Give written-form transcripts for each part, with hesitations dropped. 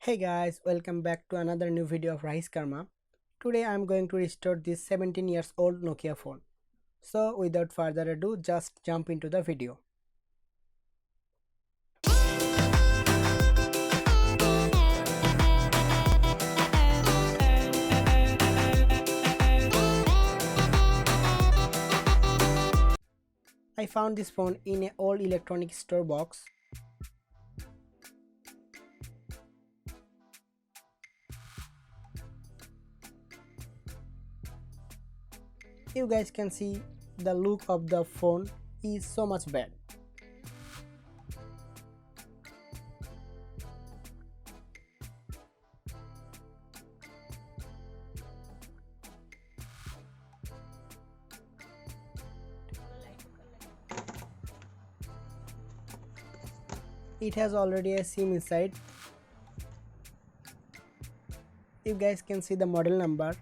Hey guys, welcome back to another new video of Rice Karma. Today I am going to restore this 17 years old Nokia phone. So without further ado, just jump into the video. I found this phone in an old electronic store box. You guys can see the look of the phone is so much bad. It has already a SIM inside. You guys can see the model number.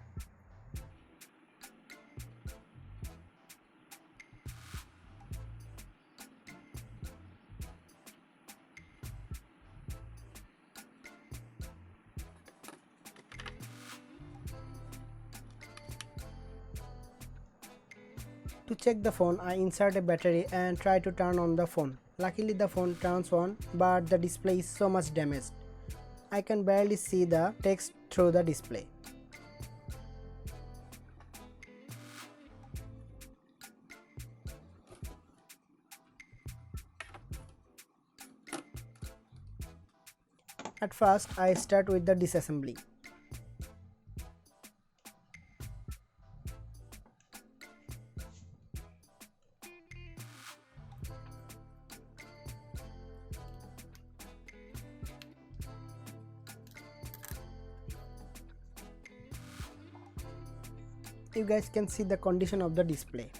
To check the phone, I insert a battery and try to turn on the phone. Luckily the phone turns on, but the display is so much damaged. I can barely see the text through the display. At first, I start with the disassembly. You guys can see the condition of the display.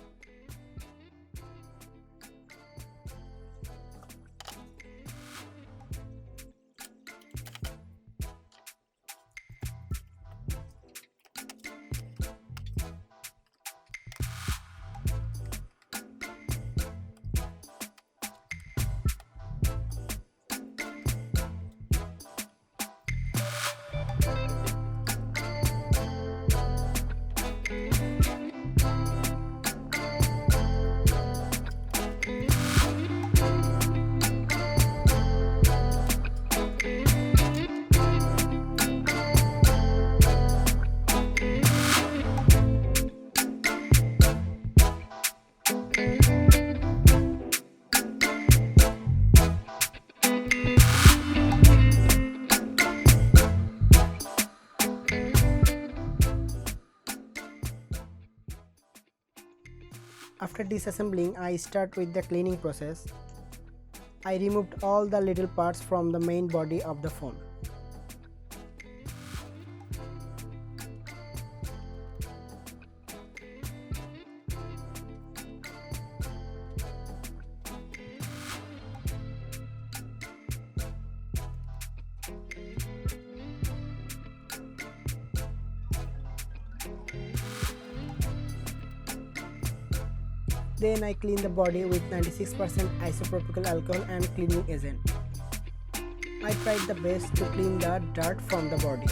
After disassembling, I start with the cleaning process. I removed all the little parts from the main body of the phone. Then I clean the body with 96% isopropyl alcohol and cleaning agent. I tried the best to clean the dirt from the body.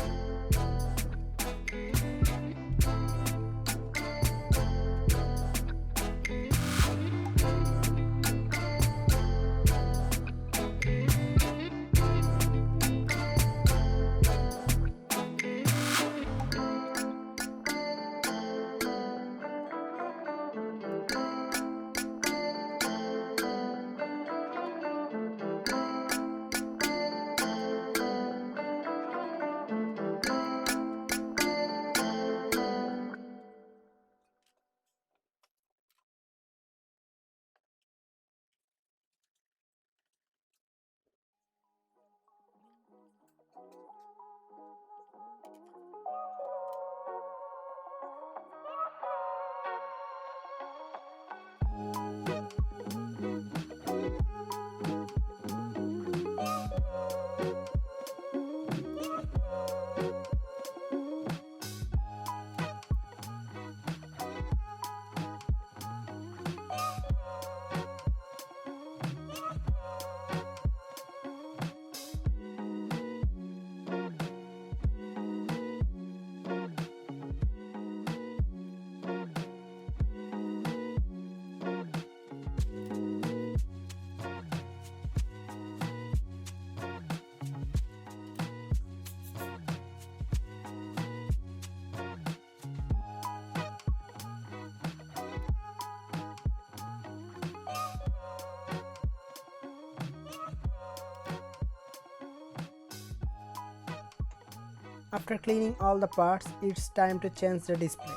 After cleaning all the parts, it's time to change the display.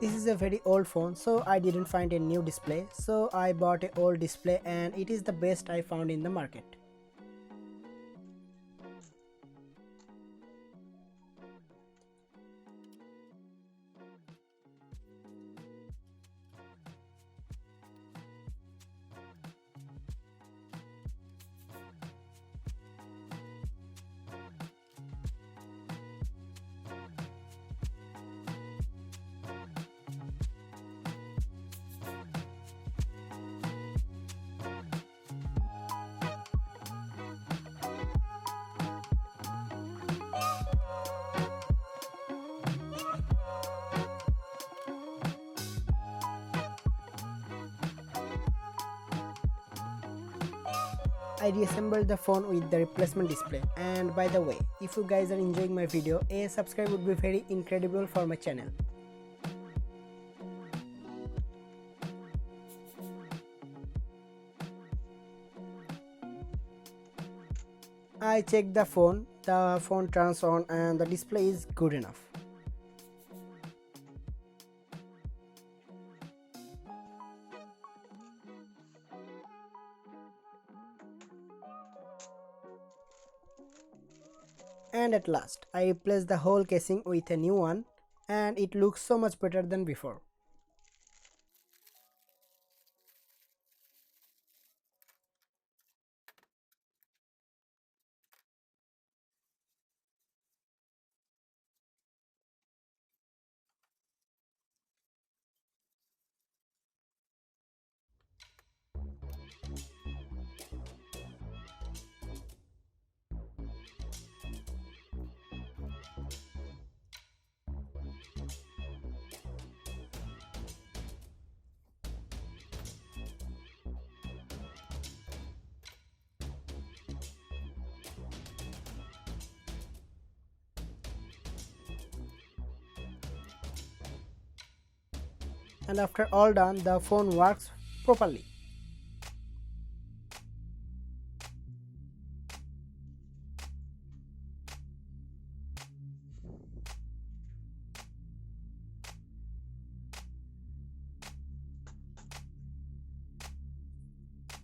This is a very old phone, so I didn't find a new display, so I bought an old display and it is the best I found in the market. I reassembled the phone with the replacement display, and by the way, if you guys are enjoying my video, a subscribe would be very incredible for my channel. I checked the phone turns on and the display is good enough. And at last, I replaced the whole casing with a new one and it looks so much better than before. And after all done, the phone works properly.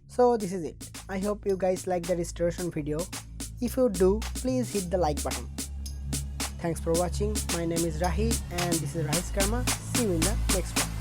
So this is it. I hope you guys like the restoration video. If you do, please hit the like button. Thanks for watching. My name is Rahi and this is Rahi's Karma. See you in the next one.